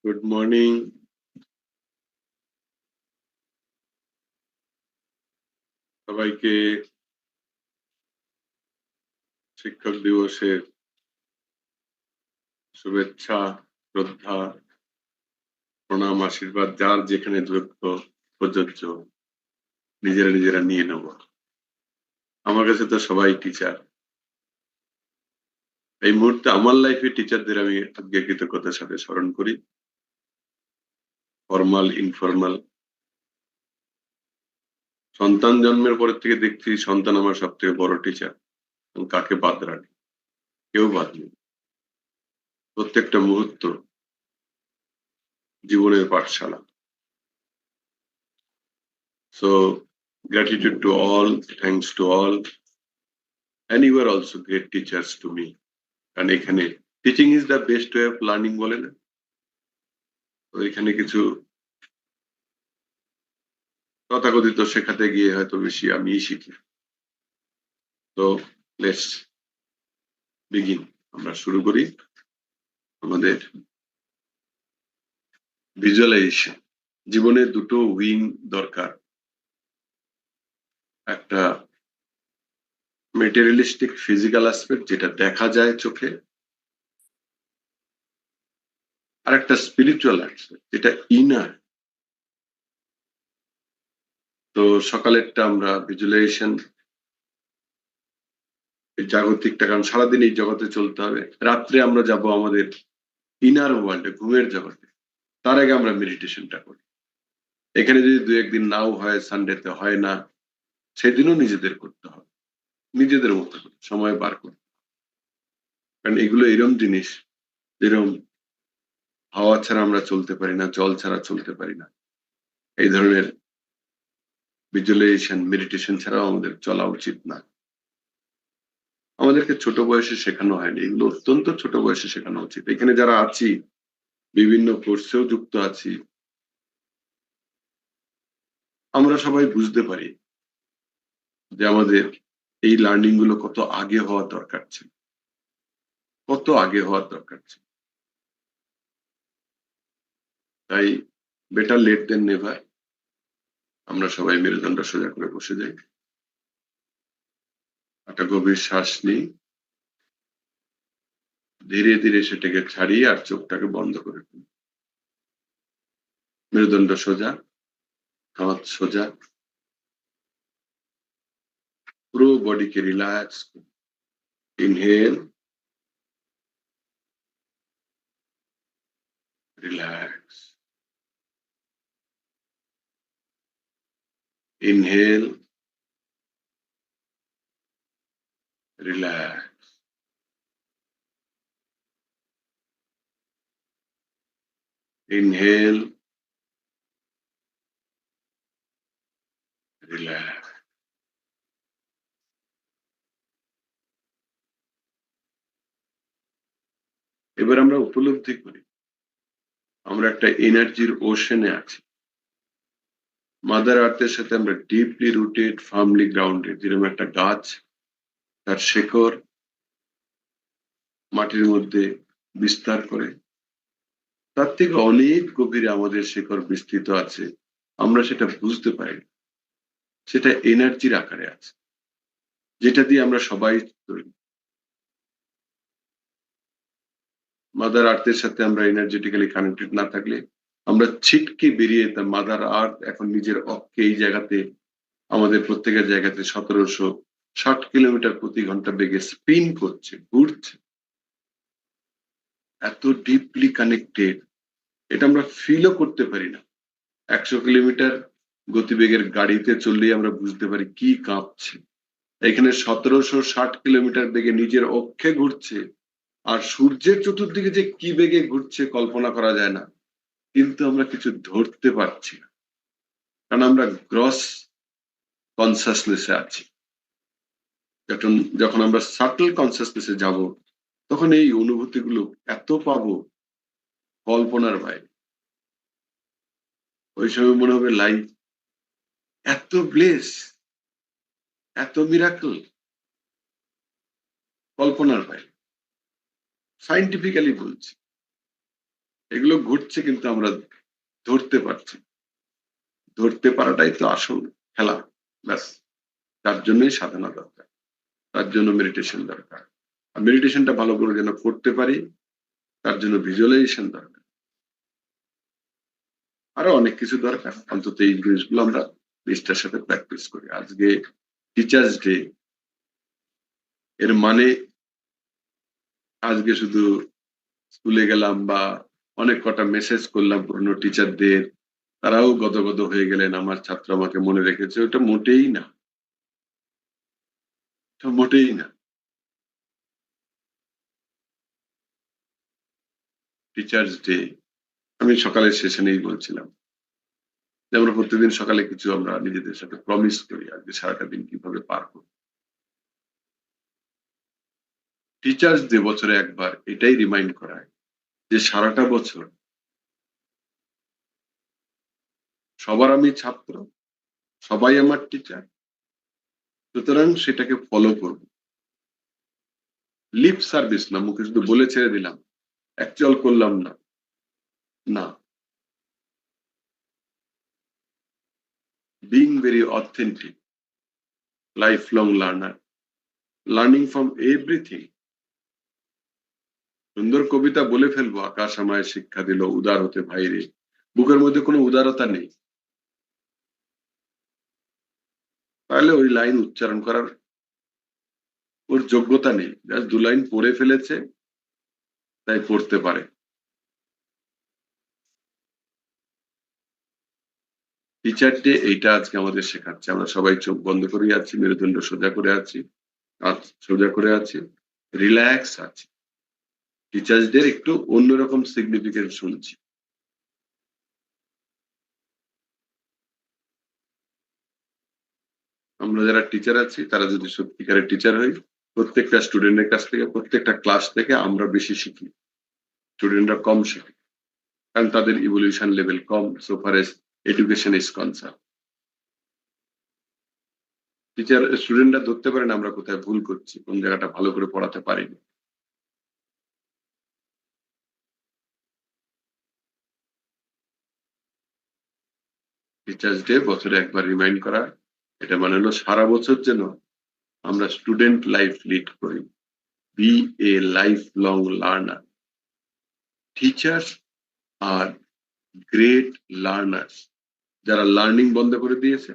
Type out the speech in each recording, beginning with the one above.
Good morning. সবাইকে শিক্ষক দিবসের শুভেচ্ছা, শ্রদ্ধা, প্রণাম, আশীর্বাদ যার যেখানে যুক্ত প্রযোজ্য নিজেরা নিয়ে নেব। আমার কাছে তো সবাই টিচার। এই মুহূর্তে আমার লাইফে টিচারদের আমি আজকে কৃতজ্ঞতার সাথে স্মরণ করি। Formal, informal. সন্তান জন্মের পরের থেকে দেখছি সন্তান আমার সব থেকে বড় টিচার। কাকে বাদ রাখি? কেউ বাদ নেই। প্রত্যেকটা মুহূর্ত জীবনের পাঠশালা। So gratitude to all, thanks to all, and you are also great teachers to me. কারণ এখানে teaching is the best way of learning বলে না? তো এখানে কিছু তথাকথিত শেখাতে গিয়ে হয়তো বেশি আমিই শিখি। তো লেটস বিগিন। আমরা শুরু করি আমাদের ভিজুয়ালাইজেশন। জীবনে দুটো উইং দরকার। একটা মেটেরিয়ালিস্টিক ফিজিক্যাল অ্যাসপেক্ট, যেটা দেখা যায় চোখে, আর একটা স্পিরিচুয়াল অ্যাসপেক্ট, যেটা ইনার। তো সকালেরটা আমরা ভিজুয়ালাইজেশন, জাগতিকটা, কারণ সারাদিন এই জগতে চলতে হবে। রাত্রে আমরা যাব আমাদের ইনার ওয়ার্ল্ডে, ঘুমের জগতে। তার আগে আমরা মেডিটেশনটা করি। এখানে যদি দু একদিন নাও হয়, সানডেতে হয় না, সেদিনও নিজেদের করতে হবে, নিজেদের মতো করে সময় বার করতে। কারণ এগুলো এরম জিনিস, যেরকম হাওয়া ছাড়া আমরা চলতে পারি না, জল ছাড়া চলতে পারি না, এই ধরনের ভিজুয়ালাইজেশন, মেডিটেশন ছাড়াও আমাদের চলা উচিত না। আমাদেরকে ছোট বয়সে শেখানো হয়নি, এগুলো অত্যন্ত ছোট বয়সে শেখানো উচিত। এখানে যারা আছি, বিভিন্ন কোর্সেও যুক্ত আছি, আমরা সবাই বুঝতে পারি যে আমাদের এই লার্নিং গুলো কত আগে হওয়ার দরকার ছিল, কত আগে হওয়ার দরকার ছিল। তাই বেটার লেট দেন নেভার। আমরা সবাই মেরুদণ্ড সোজা করে বসে যাই, একটা গভীর শ্বাস নিই, ধীরে ধীরে সেটাকে ছাড়িয়ে আর চোখটাকে বন্ধ করে ফেলি। মেরুদণ্ড সোজা, হাত সোজা, পুরো বডিকে relax. Inhale, relax, inhale, relax, inhale, relax. এবার আমরা উপলব্ধি করি আমরা একটা এনার্জির ওশনে আছি। মাদার আর্থের সাথে আমরা ডিপলি রুটেড, ফার্মলি গ্রাউন্ডেড। যেরকম একটা গাছ তার শেকড় মাটির মধ্যে বিস্তার করে, তার থেকে অনেক গভীরে আমাদের শেকড় বিস্তৃত আছে। আমরা সেটা বুঝতে পারি, সেটা এনার্জির আকারে আছে, যেটা দিয়ে আমরা সবাই তৈরি। মাদার আর্থের সাথে আমরা এনার্জেটিক্যালি কানেক্টেড না থাকলে আমরা ছিটকে বেরিয়ে, তার মাদার আর্থ এখন নিজের অক্ষে এই জায়গাতে, আমাদের প্রত্যেকের জায়গাতে 1760 কিলোমিটার প্রতি ঘন্টা বেগে স্পিন করছে, ঘুরছে। এত ডিপলি কানেক্টেড, এটা আমরা ফিলও করতে পারি না। 100 কিলোমিটার গতিবেগের গাড়িতে চললেই আমরা বুঝতে পারি কি কাঁপছে। এখানে 1760 কিলোমিটার বেগে নিজের অক্ষে ঘুরছে, আর সূর্যের চতুর্দিকে যে কি বেগে ঘুরছে কল্পনা করা যায় না। কিন্তু আমরা কিছু ধরতে পারছি না, কারণ আমরা গ্রস কনসাসনেসে আছি। যখন আমরা সাটল কনসাসনেসে যাব, তখন এই অনুভূতিগুলো এত পাবো, কল্পনার বাইরে। ওই সময় মনে হবে লাইফ এত ব্লেস, এত মিরাকল, কল্পনার বাইরে। সাইন্টিফিক্যালি বলছি। এগুলো ঘটছে কিন্তু আমরা ধরতে পারছি। ধরতে পারাটাই তো আসল খেলা। ব্যাস। তার জন্যই সাধনা দরকার। তার জন্য মেডিটেশন দরকার। আর মেডিটেশনটা ভালো করে যেন করতে পারি, তার জন্য ভিজুয়ালাইজেশন দরকার। আরো অনেক কিছু দরকার। অন্তত এই জিনিসগুলো আমরা নিষ্ঠার সাথে প্র্যাকটিস করি। আজকে টিচার্স ডে, এর মানে আজকে শুধু স্কুলে গেলাম বা অনেক কটা মেসেজ করলাম পুরনো টিচারদের, তারাও গদগদ হয়ে গেলেন, আমার ছাত্র আমাকে মনে রেখেছে, ওটা মোটেই না। ওটা মোটেই না। টিচার্স ডে, আমি সকালের সেশনেই বলছিলাম যে আমরা প্রত্যেকদিন সকালে কিছু আমরা নিজেদের সাথে প্রমিস করি আজকে সারাটা দিন কিভাবে পার করব। টিচার্স ডে বছরে একবার এটাই রিমাইন্ড করায় যে সারাটা বছর সবার আমি ছাত্র, সবাই আমার টিচার, সুতরাং সেটাকে ফলো করব। লিপ সার্ভিস না, মুখে শুধু বলে ছেড়ে দিলাম, অ্যাকচুয়াল করলাম না। না, being very authentic, life long learner, learning from everything. সুন্দর কবিতা বলে ফেলবো, আকাশ আমায় শিক্ষা দিল উদার হতে ভাইরে, বুকের মধ্যে কোনো উদারতা নেই, তাহলে ওই লাইন উচ্চারণ করার ওর যোগ্যতা নেই। জাস্ট দু লাইন পড়ে ফেলেছে, তাই পড়তে পারে। টিচার ডে এইটা আজকে আমাদের শেখাচ্ছে। আমরা সবাই চোখ বন্ধ করে আছি, মেরুদণ্ড সোজা করে আছি, হাত সোজা করে আছি, রিল্যাক্স আছি। টিচার্স ডে একটু অন্যরকম সিগনিফিকেন্স শুনছি। আমরা যারা টিচার আছি তারা যদি সত্যিকারের টিচার হই, প্রত্যেকটা স্টুডেন্টের কাছ থেকে, প্রত্যেকটা ক্লাস থেকে আমরা বেশি শিখি, স্টুডেন্টরা কম শেখে। কারণ তাদের evolution level com so far age education is concern. Teacher স্টুডেন্টরা ধরতে পারেন আমরা কোথায় ভুল করছি, কোন জায়গাটা ভালো করে পড়াতে পারিনি। টিচার্স ডে বছরে একবার রিমাইন্ড করা, এটা মানে হলো সারা বছর যেন আমরা স্টুডেন্ট লাইফ লিড করি, be a lifelong learner. Teachers are great learners, যারা লার্নিং বন্ধ করে দিয়েছে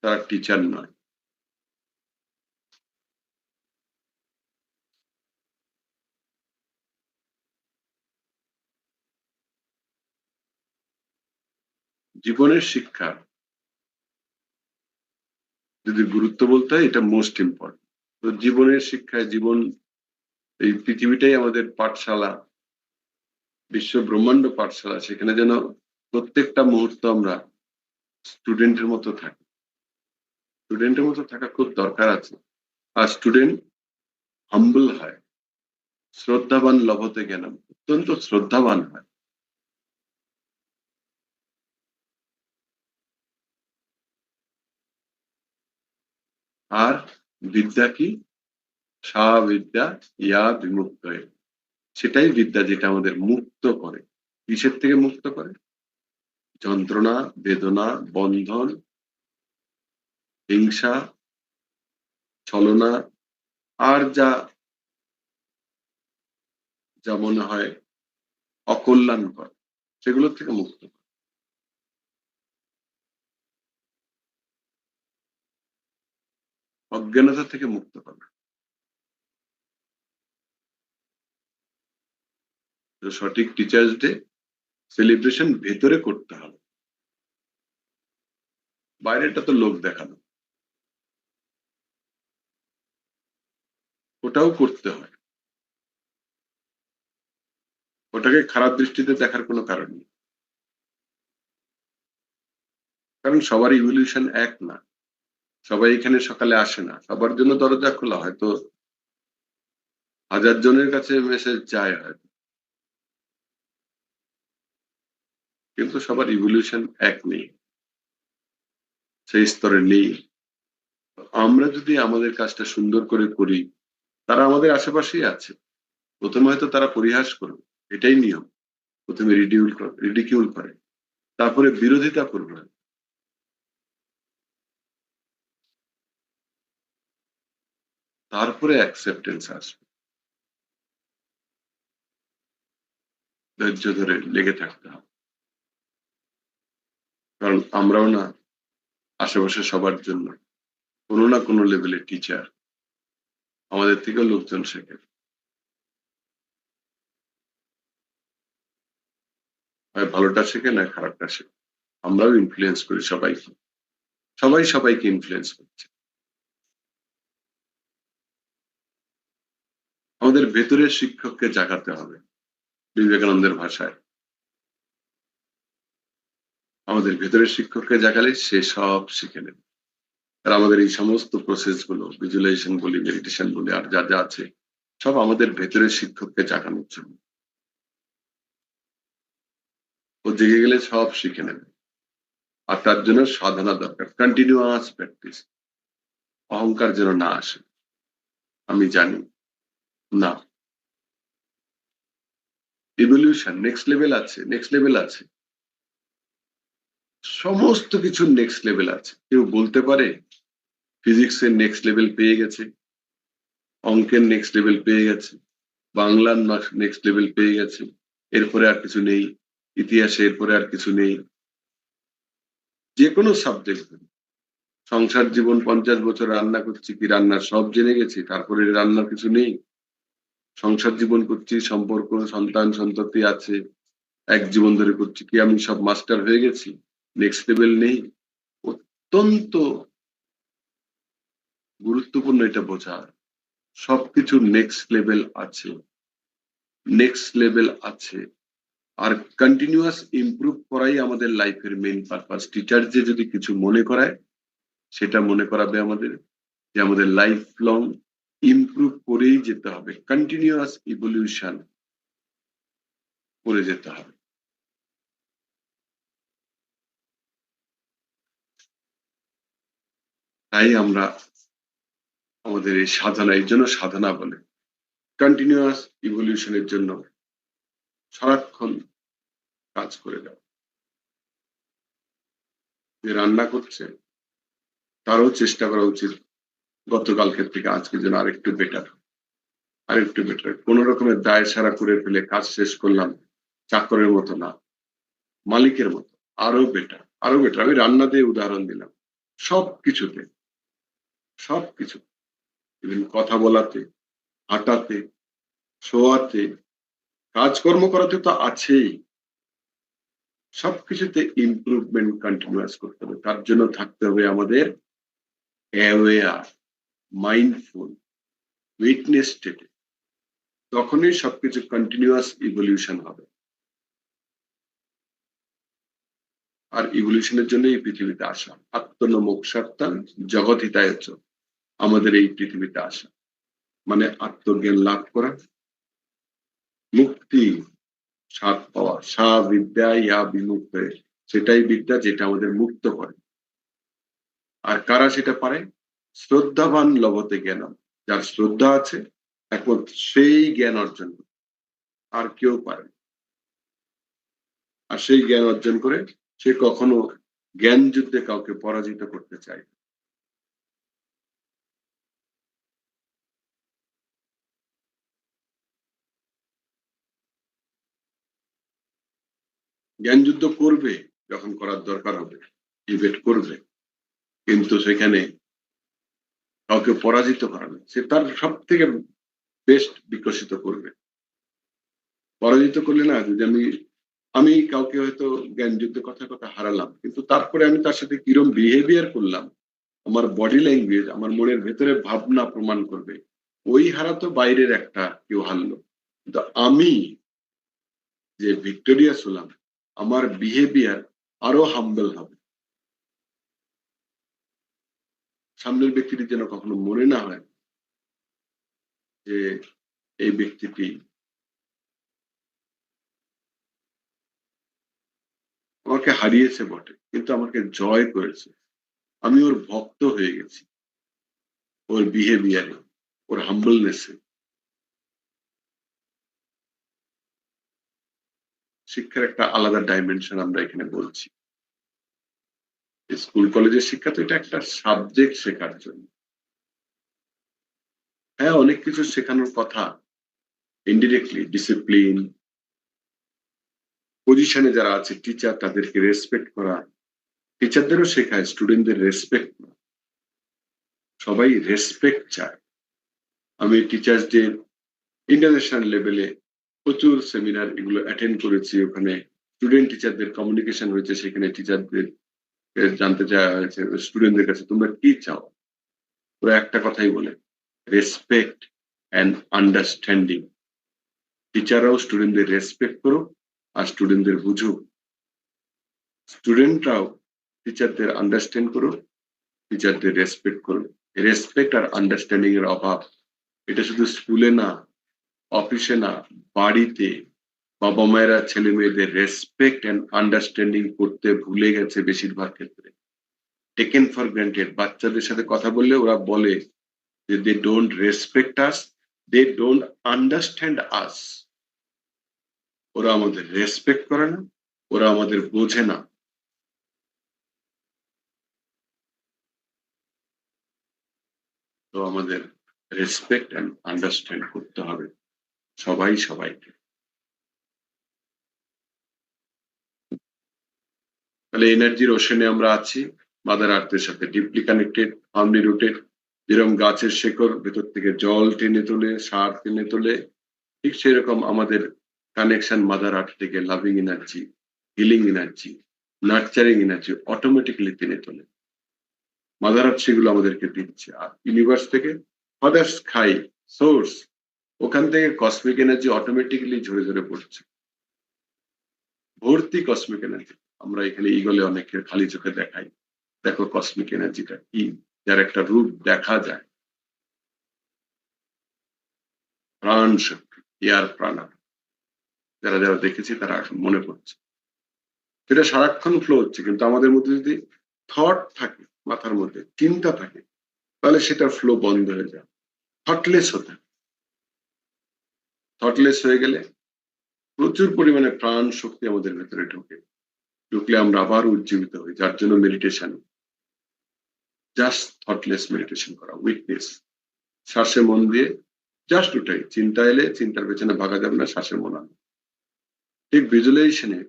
তারা টিচার নয়। জীবনের শিক্ষা যদি গুরুত্ব বলতে হয়, এটা মোস্ট ইম্পর্টেন্ট। তো জীবনের শিক্ষায় জীবন, এই পৃথিবীটাই আমাদের পাঠশালা, বিশ্ব ব্রহ্মাণ্ড পাঠশালা। সেখানে যেন প্রত্যেকটা মুহূর্ত আমরা স্টুডেন্টের মতো থাকি। স্টুডেন্টের মতো থাকা খুব দরকার আছে। আর স্টুডেন্ট হাম্বল হয়, শ্রদ্ধাবান লভতে জ্ঞানম, অত্যন্ত শ্রদ্ধাবান হয়। আর বিদ্যা কি? সা বিদ্যা ইয়া বিমুক্ত, সেটাই বিদ্যা যেটা আমাদের মুক্ত করে। কিসের থেকে মুক্ত করে? যন্ত্রণা, বেদনা, বন্ধন, হিংসা, ছলনা, আর যা যা মনে হয় অকল্যাণকর, সেগুলোর থেকে মুক্ত করে। অজ্ঞানতা থেকে মুক্ত করে। তো সঠিক টিচার্স ডে সেলিব্রেশন ভেতরে করতে হবে, বাইরেটা তো লোক দেখানো, ওটাও করতে হয়। ওটাকে খারাপ দৃষ্টিতে দেখার কোনো কারণ নেই, কারণ সবার ইভলিউশন এক না। সবাই এখানে সকালে আসে না, সবার জন্য দরজা খোলা, হয়তো হাজার জনের কাছে মেসেজ যায় হয়তো, কিন্তু সবার ইভলিউশন এক নেই, সেই স্তরে নেই। আমরা যদি আমাদের কাজটা সুন্দর করে করি, তারা আমাদের আশেপাশেই আছে, প্রথমে হয়তো তারা পরিহাস করবে, এটাই নিয়ম। প্রথমে রিডিকিউল করে, তারপরে বিরোধিতা করবে, তারপরে অ্যাকসেপ্টেন্স আসবে। ধৈর্য ধরে লেগে থাকতে হবে, কারণ আমরাও না আশেপাশে সবার জন্য কোনো না কোনো লেভেলের টিচার, আমাদের থেকেও লোকজন শেখে, হয় ভালোটা শেখে না খারাপটা শেখে। আমরাও ইনফ্লুয়েন্স করি সবাইকে, সবাই সবাইকে ইনফ্লুয়েন্স করছে। আমাদের ভেতরের শিক্ষককে জাগাতে হবে, বিবেকানন্দের ভাষায় আমাদের ভেতরের শিক্ষককে জাগালে সে সব শিখে নেবে। আর আমাদের এই সমস্ত প্রসেস গুলো, ভিজুয়ালাইজেশন বলি, মেডিটেশন বলি, আর যা যা আছে সব আমাদের ভেতরের শিক্ষককে জাগানোর জন্য। ও জেগে গেলে সব শিখে নেবে। আর তার জন্য সাধনা দরকার, কন্টিনিউয়াস প্র্যাকটিস। অহংকার যেন না আসে, আমি জানি না, ইভলিউশন নেক্সট লেভেল আছে, নেক্সট লেভেল আছে, সমস্ত কিছুর নেক্সট লেভেল আছে। কেউ বলতে পারে ফিজিক্সের নেক্সট লেভেল পেয়ে গেছে, অঙ্কের নেক্সট লেভেল পেয়ে গেছে, বাংলার নেক্সট লেভেল পেয়ে গেছে, এরপরে আর কিছু নেই, ইতিহাসে এরপরে আর কিছু নেই। যে কোনো সাবজেক্ট, সংসার জীবন 50 বছর রান্না করছি, কি রান্নার সব জেনে গেছি, তারপরে রান্নার কিছু নেই। সংসার জীবন করছি, সম্পর্ক সন্তান সন্ততি আছে, এক জীবন ধরে করছি, কি আমি সব মাস্টার হয়ে গেছি? নেক্সট লেভেল নেই। অত্যন্ত গুরুত্বপূর্ণ এটা বোঝা, সবকিছুর নেক্সট লেভেল আছে, নেক্সট লেভেল আছে। আর কন্টিনিউয়াস ইমপ্রুভ করাই আমাদের লাইফের মেইন পারপাস। টিচার যে যদি কিছু মনে করায়, সেটা মনে করাবে আমাদের যে আমাদের লাইফ লং ইমপ্রুভ করেই যেতে হবে, কন্টিনিউয়াস ইভলিউশন করে যেতে হবে। তাই আমরা আমাদের এই সাধনা, এই জন্য সাধনা বলে, কন্টিনিউয়াস ইভলিউশনের জন্য সারাক্ষণ কাজ করে যাও। যে রান্না করছে তারও চেষ্টা করা উচিত গতকালকের থেকে আজকে যেন আরেকটু বেটার, আরেকটু বেটার। কোন রকমের দায় সারা করে ফেলে কাজ শেষ করলাম, চাকরের মতো না, মালিকের মতো, আরো বেটার, আরো বেটার। আমি রান্না দিয়ে উদাহরণ দিলাম, সবকিছুতে, সবকিছু, ইভেন কথা বলাতে, হাঁটাতে, শোয়াতে, কাজকর্ম করাতে তো আছেই। সবকিছুতে ইমপ্রুভমেন্ট কন্টিনিউয়াস করতে হবে। তার জন্য থাকতে হবে আমাদের অ্যাওয়্যার, মাইন্ডফুল, উইটনেস স্টেটে। তখনই সবকিছু কন্টিনিউয়াস ইভলিউশন হবে। আর ইভলিউশনের জন্য এই পৃথিবীতে আসা, আত্মনমোক্ষার্থম জগৎ হিতায়চ, আমাদের এই পৃথিবীতে আসা মানে আত্মজ্ঞান লাভ করা, মুক্তি, স্বাদ পাওয়া। সা বিদ্যা ইয়া বিমুক্ত, সেটাই বিদ্যা যেটা আমাদের মুক্ত করে। আর কারা সেটা পারে? শ্রদ্ধাবান লভতে জ্ঞানম, যার শ্রদ্ধা আছে একমাত্র সেই জ্ঞান অর্জন করে, আর কেউ পারে না। আর সেই জ্ঞান অর্জন করে সে কখনো জ্ঞান যুদ্ধে কাউকে পরাজিত করতে চায় না। জ্ঞান যুদ্ধ করবে যখন করার দরকার হবে, ডিবেট করবে, কিন্তু সেখানে কাউকে পরাজিত করা না, সে তার সব থেকে বেস্ট বিকশিত করবে। পরাজিত করলে না, যদি আমি আমি কাউকে হয়তো জ্ঞান যুদ্ধে কথা কথা হারালাম, কিন্তু তারপরে আমি তার সাথে কিরম বিহেভিয়ার করলাম, আমার বডি ল্যাঙ্গুয়েজ, আমার মনের ভেতরে ভাবনা প্রমাণ করবে। ওই হারা তো বাইরের একটা কেউ হারলো, কিন্তু আমি যে ভিক্টোরিয়াস হলাম, আমার বিহেভিয়ার আরো হাম্বল হবে। সামনের ব্যক্তিটি যেন কখনো মনে না হয় যে এই ব্যক্তিটি আমাকে হারিয়েছে বটে, কিন্তু আমাকে জয় করেছে, আমি ওর ভক্ত হয়ে গেছি, ওর বিহেভিয়ারে, ওর হাম্বলনেসে। শিক্ষার একটা আলাদা ডাইমেনশন আমরা এখানে বলছি। স্কুল কলেজের শিক্ষা তো এটা একটা সাবজেক্ট শেখার জন্য। হ্যাঁ, অনেক কিছু শেখানোর কথা, ইনডিরেক্টলি ডিসিপ্লিন, পজিশনে যারা আছে টিচার তাদেরকে রেসপেক্ট করা, টিচারদেরও শেখায় স্টুডেন্টদের রেসপেক্ট। সবাই রেসপেক্ট চায়। আমি টিচার্স ডে ইন্টারন্যাশনাল লেভেলে প্রচুর সেমিনার এগুলো অ্যাটেন্ড করেছি। ওখানে স্টুডেন্ট টিচারদের কমিউনিকেশন হয়েছে, সেখানে টিচারদের জানতে চাওয়া হয়েছে স্টুডেন্টদের কাছে তোমরা কি চাও। ওরা একটা কথাই বলে, রেসপেক্ট অ্যান্ড আন্ডারস্ট্যান্ডিং। টিচাররাও স্টুডেন্টদের রেসপেক্ট করো আর স্টুডেন্টদের বুঝো, স্টুডেন্টরাও টিচারদের আন্ডারস্ট্যান্ড করো, টিচারদের রেসপেক্ট করো। রেসপেক্ট আর আন্ডারস্ট্যান্ডিং এর অভাব, এটা শুধু স্কুলে না, অফিসে না, বাড়িতে বাবা মায়েরা ছেলে মেয়েদের রেসপেক্ট এন্ড আন্ডারস্ট্যান্ডিং করতে ভুলে গেছে বেশিরভাগ ক্ষেত্রে। Taken for granted. বাচ্চাদের সাথে কথা বললে ওরা বলে যে they don't respect us, they don't understand us. ওরা আমাদের রেসপেক্ট করে না, ওরা আমাদের বোঝে না। তো আমাদের রেসপেক্ট এন্ড আন্ডারস্ট্যান্ড করতে হবে সবাই সবাইকে। তাহলে এনার্জির ওশনে আমরা আছি, মাদার আর্থের সাথে ডিপলি কানেক্টেড, ফার্মলি রুটেড। যেরকম গাছের শেকড় ভেতর থেকে জল টেনে তোলে, সার টেনে তোলে, ঠিক সেরকম আমাদের কানেকশন মাদার আর্থ থেকে loving energy, healing energy, nurturing energy automatically টেনে তোলে। মাদার আর্থ সেগুলো আমাদেরকে দিচ্ছে। আর ইউনিভার্স থেকে ফাদার স্কাই সোর্স, ওখান থেকে কসমিক এনার্জি অটোমেটিক্যালি ঝরে ঝরে পড়ছে, ভর্তি কসমিক এনার্জি। আমরা এখানে ইগলে অনেকের খালি চোখে দেখাই, দেখো কসমিক এনার্জিটা কি, যার একটা রূপ দেখা যায়, প্রাণ শক্তি, এয়ার প্রাণা। যারা যারা দেখেছি তারা এখন মনে পড়ছে, সেটা সারাক্ষণ ফ্লো হচ্ছে। কিন্তু আমাদের মধ্যে যদি থট থাকে, মাথার মধ্যে চিন্তা থাকে, তাহলে সেটার ফ্লো বন্ধ হয়ে যায়। থটলেস হতে, থটলেস হয়ে গেলে প্রচুর পরিমাণে প্রাণ শক্তি আমাদের ভেতরে ঢোকে, ঢুকলে আমরা আবার উজ্জীবিত হই। যার জন্য মেডিটেশন, জাস্ট থটলেস মেডিটেশন করা, উইটনেস, শ্বাসে মন দিয়ে জাস্ট ওটাই। চিন্তা এলে চিন্তার পেছনে ভাগা যাবে না, শ্বাসে মন আনো। ঠিক ভিজুয়ালাইজেশনে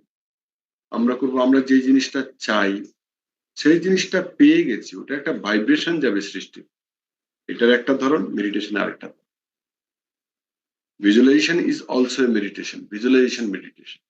আমরা করবো, আমরা যে জিনিসটা চাই সেই জিনিসটা পেয়ে গেছি, ওটা একটা ভাইব্রেশন যাবে সৃষ্টি। এটার একটা ধরন, মেডিটেশন আরেকটা। Visualisation is also a meditation, visualisation meditation.